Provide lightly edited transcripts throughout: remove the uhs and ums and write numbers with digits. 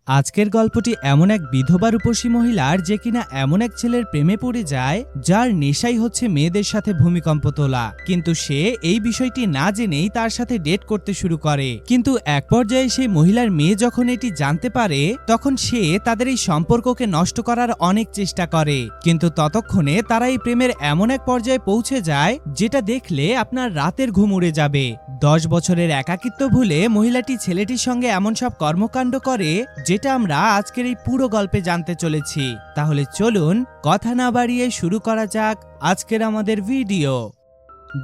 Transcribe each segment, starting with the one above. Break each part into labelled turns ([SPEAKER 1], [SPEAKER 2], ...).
[SPEAKER 1] আজকের গল্পটি এমন এক বিধবা রূপসী মহিলার যে কিনা এমন এক ছেলের প্রেমে পড়ে যায় যার নেশাই হচ্ছে মেয়েদের সাথে ভূমিকম্প তোলা। কিন্তু সে এই বিষয়টি না জেনেই তার সাথে ডেট করতে শুরু করে। কিন্তু এক পর্যায়ে সেই মহিলার মেয়ে যখন এটি জানতে পারে তখন সে তাদের এই সম্পর্ককে নষ্ট করার অনেক চেষ্টা করে। কিন্তু ততক্ষণে তারা এই প্রেমের এমন এক পর্যায়ে পৌঁছে যায় যেটা দেখলে আপনার রাতের ঘুম উড়ে যাবে। 10 বছরের একাকিত্ব ভুলে মহিলাটি ছেলেটির সঙ্গে এমন সব কর্মকাণ্ড করে যেটা আমরা আজকের এই পুরো গল্পে জানতে চলেছি। তাহলে চলুন কথা না বাড়িয়ে শুরু করা যাক আজকের আমাদের ভিডিও।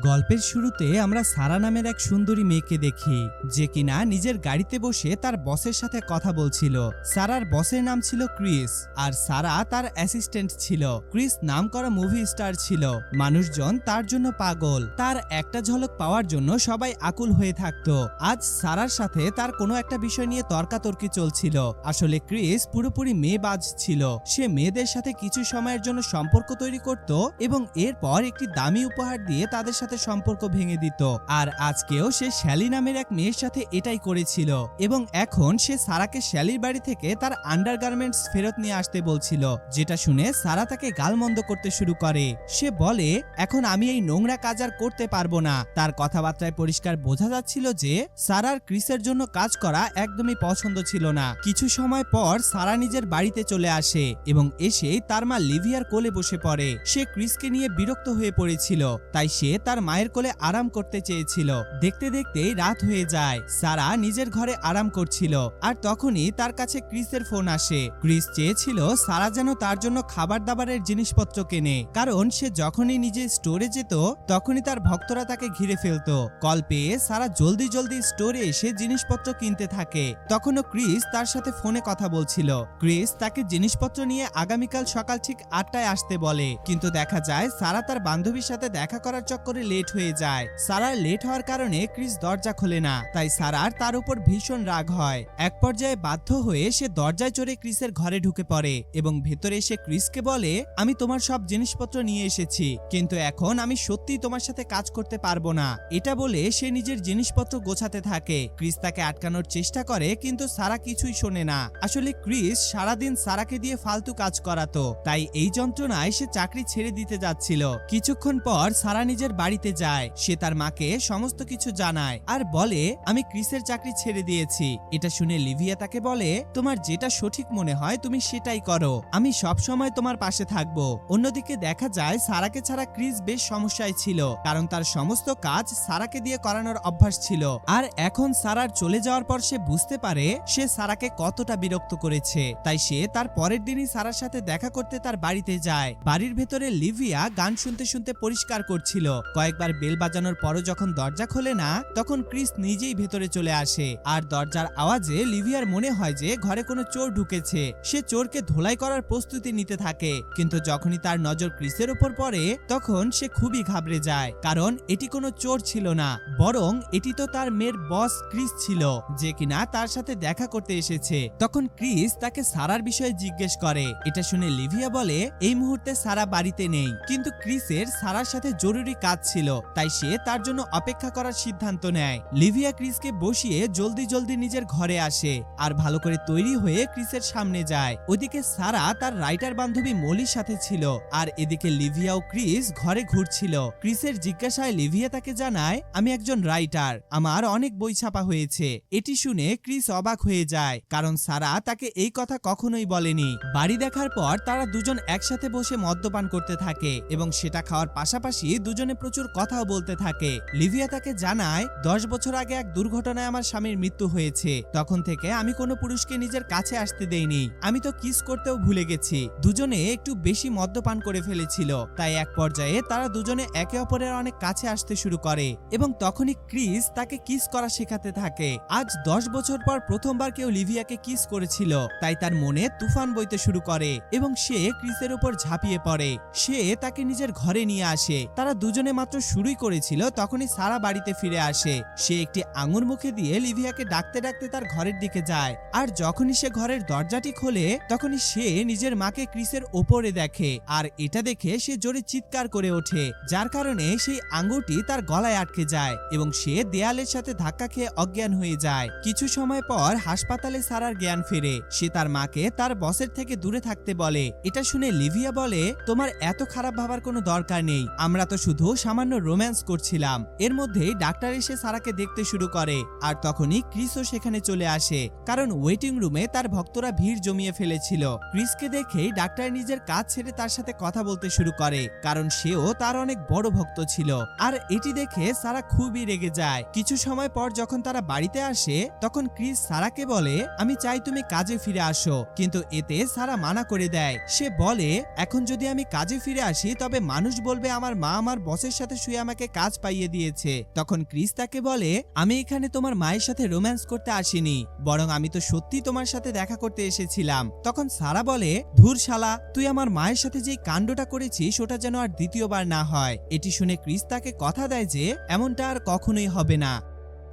[SPEAKER 1] গল্পের শুরুতে আমরা সারা নামের এক সুন্দরী মেয়েকে দেখি যে কিনা নিজের গাড়িতে বসে তার বসের সাথে কথা বলছিল। সারার বসের নাম ছিল ক্রিস আর সারা তার অ্যাসিস্ট্যান্ট ছিল। ক্রিস নামকরা মুভি স্টার ছিল, মানুষজন তার জন্য পাগল। তার একটা ঝলক পাওয়ার জন্য সবাই আকুল হয়ে থাকতো। আজ সারার সাথে তার কোনো একটা বিষয় নিয়ে তর্কাতর্কি চলছিল। আসলে ক্রিস পুরোপুরি মেয়েবাজ ছিল। সে মেয়েদের সাথে কিছু সময়ের জন্য সম্পর্ক তৈরি করত এবং এরপর একটি দামি উপহার দিয়ে তাদের সাথে সম্পর্ক ভেঙে দিত। আর আজকেও সে শ্যালি নামের এক মেয়ের সাথে এটাই করেছিল এবং এখন সে সারাকে শ্যালির বাড়ি থেকে তার আন্ডারগার্মেন্টস ফেরত নিয়ে আসতে বলছিল, যেটা শুনে সারা তাকে গালমন্দ করতে শুরু করে। সে বলে, এখন আমি এই নোংরা কাজ আর করতে পারবো না। তার কথাবার্তায় পরিষ্কার বোঝা যাচ্ছিল যে সারার ক্রিসের জন্য কাজ করা একদমই পছন্দ ছিল না। কিছু সময় পর সারা নিজের বাড়িতে চলে আসে এবং এসে তার মা লিভিয়ার কোলে বসে পড়ে। সে ক্রিসকে নিয়ে বিরক্ত হয়ে পড়েছিল, তাই সে তার মায়ের কোলে আরাম করতে চেয়েছিল। দেখতে দেখতেই রাত হয়ে যায়। সারা নিজের ঘরে আরাম করছিল আর তখনই তার কাছে ক্রিসের ফোন আসে। ক্রিস চেয়েছিল সারা যেন তার জন্য খাবার দাবারের জিনিসপত্র কেনে, কারণ সে যখনই নিজে স্টোরে যেত তখনই তার ভক্তরা তাকে ঘিরে ফেলতো। কল পেয়ে সারা জলদি জলদি স্টোরে এসে জিনিসপত্র কিনতে থাকে। তখনও ক্রিস তার সাথে ফোনে কথা বলছিল। ক্রিস তাকে জিনিসপত্র নিয়ে আগামীকাল সকাল ঠিক 8টায় আসতে বলে, কিন্তু দেখা যায় সারা তার বান্ধবীর সাথে দেখা করার চক্করে লেট হয়ে যায়। সারার লেট হওয়ার কারণে ক্রিস দরজা খোলে না, তাই সারার তার উপর ভীষণ রাগ হয়। এক পর্যায়ে বাধ্য হয়ে সে দরজায় চড়ে ক্রিসের ঘরে ঢুকে পড়ে এবং ভেতরে এসে ক্রিসকে বলে, আমি তোমার সব জিনিসপত্র নিয়ে এসেছি, কিন্তু এখন আমি সত্যি তোমার সাথে কাজ করতে পারবো না। এটা বলে সে নিজের জিনিসপত্র গোছাতে থাকে। ক্রিস তাকে আটকানোর চেষ্টা করে, কিন্তু সারা কিছুই শোনে না। আসলে ক্রিস সারাদিন সারাকে দিয়ে ফালতু কাজ করাতো, তাই এই যন্ত্রণায় সে চাকরি ছেড়ে দিতে যাচ্ছিল। কিছুক্ষণ পর সারা নিজের বাড়িতে যায়। সে তার মাকে সমস্ত কিছু জানায় আর বলে, আমি ক্রিসের চাকরি ছেড়ে দিয়েছি। এটা শুনে লিভিয়া তাকে বলে, তোমার যেটা সঠিক মনে হয় তুমি সেটাই করো, আমি সব সময় তোমার পাশে থাকবো। অন্যদিকে দেখা যায় সারাকে ছাড়া ক্রিস বেশ সমস্যায় ছিল, কারণ তার সমস্ত কাজ সারাকে দিয়ে করানোর অভ্যাস ছিল। আর এখন সারার চলে যাওয়ার পর সে বুঝতে পারে সে সারাকে কতটা বিরক্ত করেছে। তাই সে তার পরের দিনই সারার সাথে দেখা করতে তার বাড়িতে যায়। বাড়ির ভেতরে লিভিয়া গান শুনতে শুনতে পরিষ্কার করছিল। কয়েকবার বেল বাজানোর পরও যখন দরজা খোলে না, তখন ক্রিস নিজেই ভেতরে চলে আসে। আর দরজার আওয়াজে লিভিয়ার মনে হয় যে ঘরে কোনো চোর ঢুকেছে। সে চোরকে ধোলাই করার প্রস্তুতি নিতে থাকে, কিন্তু যখনই তার নজর ক্রিসের উপর পড়ে তখন সে খুবই ঘাবড়ে যায়, কারণ এটি কোনো চোর ছিল না, বরং এটি তো তার মেয়ের বস ক্রিস ছিল, যে কিনা তার সাথে দেখা করতে এসেছে। তখন ক্রিস তাকে সারার বিষয়ে জিজ্ঞেস করে। এটা শুনে লিভিয়া বলে, এই মুহূর্তে সারা বাড়িতে নেই, কিন্তু ক্রিসের সারার সাথে জরুরি কাজ ছিল, তাই সে তার জন্য অপেক্ষা করার সিদ্ধান্ত নেয়। লিভিয়া ক্রিসকে বসিয়ে জলদি জলদি নিজের ঘরে আসে আর ভালো করে তৈরি হয়ে ক্রিসের সামনে যায়। ওদিকে সারা তার রাইটার বান্ধবী মলির সাথে ছিল, আর এদিকে লিভিয়া ও ক্রিস ঘরে ঘুরছিল। ক্রিসের জিজ্ঞাসায় লিভিয়া তাকে জানায়, আমি একজন রাইটার, আমার অনেক বই ছাপা হয়েছে। এটি শুনে ক্রিস অবাক হয়ে যায়, কারণ সারা তাকে এই কথা কখনোই বলেনি। বাড়ি দেখার পর তারা দুজন একসাথে বসে মদ্যপান করতে থাকে এবং সেটা খাওয়ার পাশাপাশি দুজনে প্রচুর কথাও বলতে থাকে। লিভিয়া তাকে জানায়, 10 বছর আগে এক দুর্ঘটনায় আমার স্বামীর মৃত্যু হয়েছে। তখন থেকে আমি কোনো পুরুষকে নিজের কাছে আসতে দেইনি, আমি তো কিস করতেও ভুলে গেছি। দুজনে একটু বেশি মদ্যপান করে ফেলেছিল, তাই এক পর্যায়ে তারা দুজনে একে অপরের অনেক কাছে আসতে শুরু করে এবং তখনই ক্রিস তাকে কিস করা শেখাতে থাকে। আজ 10 বছর পর প্রথমবার কেউ লিভিয়াকে কিস করেছিল, তাই তার মনে তুফান বইতে শুরু করে এবং সে ক্রিসের উপর ঝাঁপিয়ে পড়ে। সে তাকে নিজের ঘরে নিয়ে আসে। তারা দুজনে মাত্র শুরুই করেছিল তখনই সারা বাড়িতে ফিরে আসে। সে একটি আঙুর মুখে দিয়ে লিভিয়াকে ডাকতে ডাকতে তার ঘরের দিকে যায়। আর যখনই সে ঘরের দরজাটি খোলে তখনই সে নিজের মাকে ক্রিসের ওপরে দেখে। আর এটা দেখে সে জোরে চিৎকার করে ওঠে, যার কারণে সেই আঙুরটি তার গলায় আটকে যায় এবং সে দেয়ালের সাথে ধাক্কা খেয়ে অজ্ঞান হয়ে যায়। কিছু সময় পর হাসপাতালে সারার জ্ঞান ফেরে। সে তার মাকে তার বসের থেকে দূরে থাকতে বলে। এটা শুনে লিভিয়া বলে, তোমার এত খারাপ ভাবার কোনো দরকার নেই, আমরা তো শুধু সামান্য রোম্যান্স করছিলাম। এর মধ্যেই ডাক্তার এসে সারাকে দেখতে শুরু করে। আর তখনই ক্রিসও সেখানে চলে আসে, কারণ ওয়েটিং রুমে তার ভক্তরা ভিড় জমিয়ে ফেলেছিল। ক্রিসকে দেখেই ডাক্তার নিজের কাজ ছেড়ে তার সাথে কথা বলতে শুরু করে, কারণ সেও তার অনেক বড় ভক্ত ছিল। আর এটি দেখে সারা খুবই রেগে যায়। কিছু সময় পর যখন তারা বাড়িতে আসে তখন ক্রিস সারাকে বলে, আমি চাই তুমি কাজে ফিরে আসো, কিন্তু এতে সারা মানা করে দেয়। সে বলে, এখন যদি আমি কাজে ফিরে আসি তবে মানুষ বলবে আমার মা আমার বসের সাথে শুয়ে আমাকে কাজ পাইয়ে দিয়েছে। তখন ক্রিস তাকে বলে, আমি এখানে তোমার মায়ের সাথে রোম্যান্স করতে আসিনি, বরং আমি তো সত্যি তোমার সাথে দেখা করতে এসেছিলাম। তখন সারা বলে, ধুর শালা, তুই আমার মায়ের সাথে যেই কাণ্ডটা করেছিস ওটা যেন আর দ্বিতীয়বার না হয়। এটি শুনে ক্রিস তাকে কথা দেয় যে এমনটা আর কখনোই হবে না।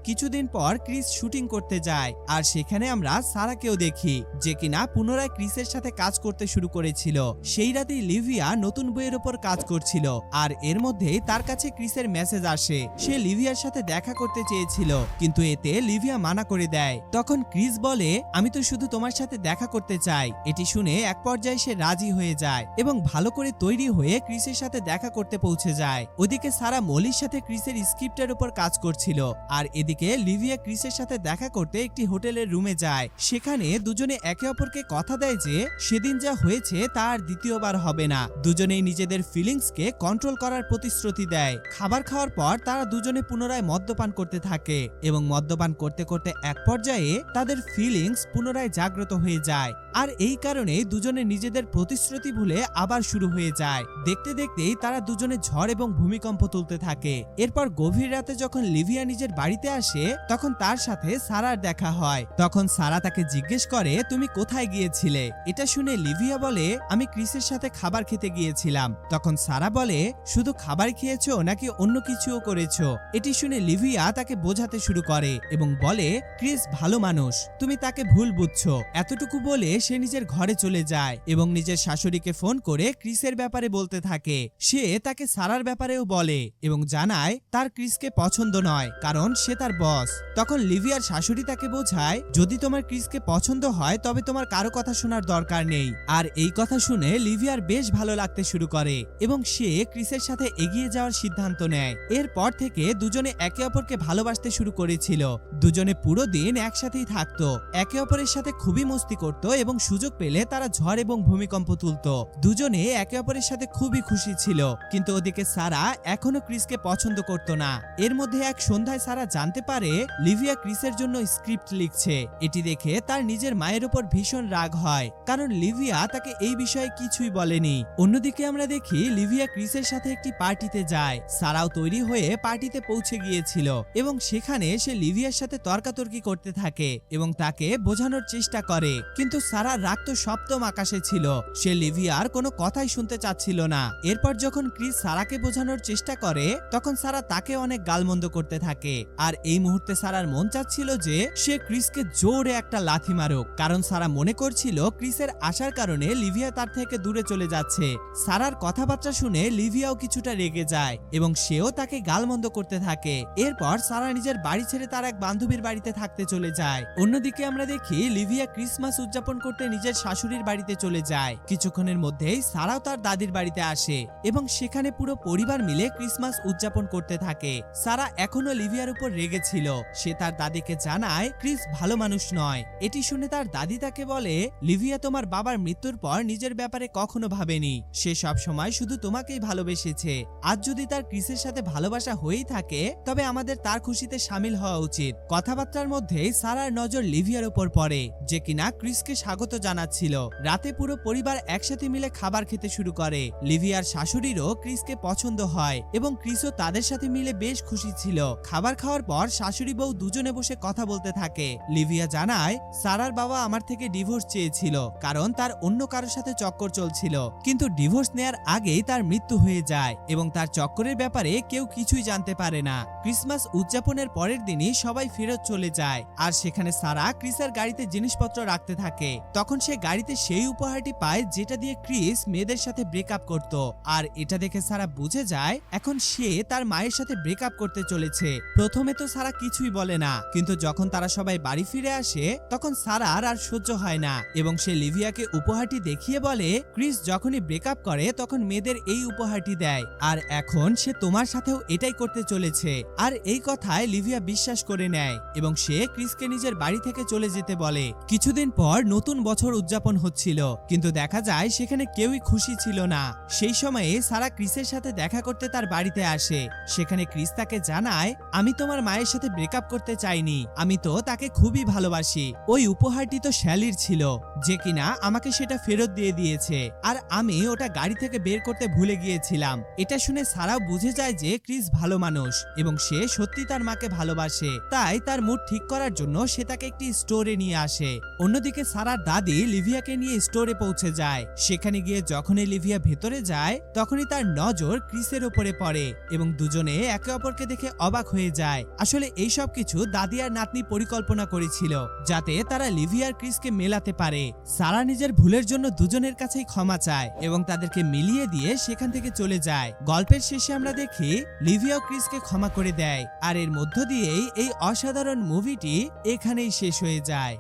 [SPEAKER 1] কিছুদিন পর ক্রিস শুটিং করতে যায়, আর সেখানে আমরা সারাকেও দেখি, যে কিনা পুনরায় ক্রিসের সাথে কাজ করতে শুরু করেছিল। সেই রাতেই লিভিয়া নতুন বইয়ের উপর কাজ করছিল, আর এর মধ্যেই তার কাছে ক্রিসের মেসেজ আসে। সে লিভিয়ার সাথে দেখা করতে চেয়েছিল, কিন্তু এতে লিভিয়া মানা করে দেয়। তখন ক্রিস বলে, আমি তো শুধু তোমার সাথে দেখা করতে চাই। এটি শুনে এক পর্যায়ে সে রাজি হয়ে যায় এবং ভালো করে তৈরি হয়ে ক্রিসের সাথে দেখা করতে পৌঁছে যায়। ওদিকে সারা মলির সাথে ক্রিসের স্ক্রিপ্টের উপর কাজ করছিল, আর এদিকে লিভিয়া ক্রিসের সাথে দেখা করতে একটি হোটেলের রুমে যায়। সেখানে দুজনে একে অপরকে কথা দেয় যে সেদিন যা হয়েছে তা আর দ্বিতীয়বার হবে না। দুজনেই নিজেদের ফিলিংসকে কন্ট্রোল করার প্রতিশ্রুতি দেয়। খাবার খাওয়ার পর তারা দুজনে পুনরায় মদ্যপান করতে থাকে এবং মদ্যপান করতে করতে এক পর্যায়ে তাদের ফিলিংস পুনরায় জাগ্রত হয়ে যায়। আর এই কারণে দুজনে নিজেদের প্রতিশ্রুতি ভুলে আবার শুরু হয়ে যায়। দেখতে দেখতেই তারা দুজনে ঝড় এবং ভূমিকম্প তুলতে থাকে। এরপর গভীর রাতে যখন লিভিয়া নিজের বাড়িতে আসে তখন তার সাথে সারার দেখা হয়। তখন সারা তাকে জিজ্ঞেস করে, তুমি কোথায় গিয়েছিলে? এটা শুনে লিভিয়া বলে, আমি ক্রিসের সাথে খাবার খেতে গিয়েছিলাম। তখন সারা বলে, শুধু খাবার খেয়েছো নাকি অন্য কিছুও করেছো? এটি শুনে লিভিয়া তাকে বোঝাতে শুরু করে এবং বলে, ক্রিস ভালো মানুষ, তুমি তাকে ভুল বুঝছো। এতটুকু বলে সে নিজের ঘরে চলে যায় এবং নিজের শাশুড়িকে ফোন করে ক্রিসের ব্যাপারে বলতে থাকে। সে তাকে সারার ব্যাপারেও বলে এবং জানায় তার ক্রিসকে পছন্দ নয়, কারণ সে তার বস। তখন লিভিয়ার শাশুড়ি তাকে বোঝায়, যদি তোমার ক্রিসকে পছন্দ হয় তবে তোমার কারো কথা শোনার দরকার নেই। আর এই কথা শুনে লিভিয়ার বেশ ভালো লাগতে শুরু করে এবং সে ক্রিসের সাথে এগিয়ে যাওয়ার সিদ্ধান্ত নেয়। এরপর থেকে দুজনে একে অপরকে ভালোবাসতে শুরু করেছিল। দুজনে পুরো দিন একসাথেই থাকতো, একে অপরের সাথে খুবই মস্তি করত এবং সুযোগ পেলে তারা ঝড় এবং ভূমিকম্প তুলত। দুজনে একে অপরের সাথে খুবই খুশি ছিল। কিন্তু ওদিকে সারা এখনো ক্রিসকে পছন্দ করত না। এর মধ্যে এক সন্ধ্যায় সারা জানতে পারে লিভিয়া ক্রিসের জন্য স্ক্রিপ্ট লিখছে। এটি দেখে তার নিজের মায়ের উপর ভীষণ রাগ হয়, কারণ লিভিয়া তাকে এই বিষয়ে কিছুই বলেনি। অন্যদিকে আমরা দেখি লিভিয়া ক্রিসের সাথে একটি পার্টিতে যায়। সারাও তৈরি হয়ে পার্টিতে পৌঁছে গিয়েছিল এবং সেখানে সে লিভিয়ার সাথে তর্কাতর্কি করতে থাকে এবং তাকে বোঝানোর চেষ্টা করে। কিন্তু সারার রাগ তো সপ্তম আকাশে ছিল। সে লিভিয়ার কোনো কথাই শুনতে চাচ্ছিল না। এরপর যখন ক্রিস সারাকে বোঝানোর চেষ্টা করে তখন সারা তাকে অনেক গালমন্দ করতে থাকে। আর এই মুহূর্তে সারার মন চাচ্ছিল যে সে ক্রিসকে জোরে একটা লাথি মারুক, কারণ সারা মনে করছিল ক্রিসের আসার কারণে লিভিয়া তার থেকে দূরে চলে যাচ্ছে। সারার কথাবার্তা শুনে লিভিয়াও কিছুটা রেগে যায় এবং সেও তাকে গালমন্দ করতে থাকে। এরপর সারা নিজের বাড়ি ছেড়ে তার এক বান্ধবীর বাড়িতে থাকতে চলে যায়। অন্যদিকে আমরা দেখি লিভিয়া ক্রিসমাস উদযাপন করতে নিজের শাশুড়ির বাড়িতে চলে যায়। কিছুক্ষণের মধ্যেই সারাও তার দাদির বাড়িতে আসে এবং সেখানে পুরো পরিবার মিলে ক্রিসমাস উদযাপন করতে থাকে। সারা এখনো লিভিয়ার উপর রেগে ছিল। সে তার দাদিকে জানায় ক্রিস ভালো মানুষ নয়। এটি শুনে তার দাদি তাকে বলে, লিভিয়া তোমার বাবার মৃত্যুর পর নিজের ব্যাপারে কখনো ভাবেনি। সে সব সময় শুধু তোমাকেই ভালোবেসেছে। আজ যদি তার ক্রিসের সাথে ভালোবাসা হয়েই থাকে তবে আমাদের তার খুশিতে সামিল হওয়া উচিত। কথাবার্তার মধ্যেই সারার নজর লিভিয়ার উপর পড়ে, যে কিনা ক্রিসকে স্বাগত জানাচ্ছিল। রাতে পুরো পরিবার একসাথে মিলে খাবার খেতে শুরু করে। লিভিয়ার শাশুড়িরও ক্রিসকে পছন্দ হয় এবং ক্রিসও তাদের সাথে মিলে বেশ খুশি ছিল। খাবার খাওয়ার পর শাশুড়ি বউ দুজনে বসে কথা বলতে থাকে। লিভিয়া জানায় সারার বাবা আমার থেকে ডিভোর্স চেয়েছিল, কারণ তার অন্য কারোর সাথে চক্কর চলছিল, কিন্তু ডিভোর্স নেয়ার আগেই তার মৃত্যু হয়ে যায় এবং তার চক্করের ব্যাপারে কেউ কিছুই জানতে পারে না। ক্রিসমাস উদযাপনের পরের দিনই সবাই ফেরত চলে যায়, আর সেখানে সারা ক্রিসের গাড়িতে জিনিসপত্র রাখতে থাকে। তখন সে গাড়িতে সেই উপহারটি পায় যেটা দিয়ে ক্রিস মেয়েদের সাথে ব্রেকআপ করত, আর এটা দেখে সারা বুঝে যায় এখন সে তার মায়ের সাথে ব্রেকআপ করতে চলেছে। প্রথমে তো সারা কিছুই বলে না, কিন্তু যখন তারা সবাই বাড়ি ফিরে আসে তখন সারার আর সহ্য হয় না এবং সে লিভিয়াকে উপহারটি দেখিয়ে বলে ক্রিস যখনই ব্রেকআপ করে তখন মেয়েদের এই উপহারটি দেয়, আর এখন সে তোমার সাথেও এটাই করতে চলেছে। আর এই কথায় লিভিয়া বিশ্বাস করে নেয় এবং সে ক্রিসকে নিজের বাড়ি থেকে চলে যেতে বলে। কিছুদিন পর নতুন বছর উদযাপন হচ্ছিল, কিন্তু দেখা যায় সেখানে কেউই খুশি ছিল না। সেই সময়ে সারা ক্রিসের সাথে দেখা করতে তার বাড়িতে আসে। সেখানে ক্রিস তাকে জানায় আমি তোমার মায়ের সাথে ব্রেকআপ করতে চাইনি, আমি তো তাকে খুবই ভালোবাসি। ওই উপহারটি তো শ্যালির ছিল, যে কিনা আমাকে সেটা ফেরত দিয়ে দিয়েছে, আর আমি ওটা গাড়ি থেকে বের করতে ভুলে গিয়েছিলাম। এটা শুনে সারাও বুঝে যায় যে ক্রিস ভালো মানুষ এবং সে সত্যি তার মাকে ভালোবাসে, তাই তার মুড ঠিক করার জন্য সে তাকে একটি স্টোরে নিয়ে আসে। অন্যদিকে সারার দাদি লিভিয়াকে নিয়ে স্টোরে পৌঁছে যায়। সেখানে গিয়ে যখনই লিভিয়া ভেতরে যায় তখনই তার নজর ক্রিসের উপরে পড়ে এবং দুজনে একে অপরকে দেখে অবাক হয়ে যায়। আসলে এই সব কিছু দাদি আর নাতনি পরিকল্পনা করেছিল যাতে তারা লিভিয়া আর ক্রিসকে মেলাতে পারে। সারা নিজের ভুলের জন্য দুজনের কাছেই ক্ষমা চায় এবং তাদেরকে মিলিয়ে দিয়ে সেখান থেকে চলে যায়। গল্পের শেষে আমরা দেখি লিভিয়া ও ক্রিসকে ক্ষমা করে দেয়, আর এর মধ্য দিয়েই এই অসাধারণ মুভিটি এখানেই শেষ হয়ে যায়।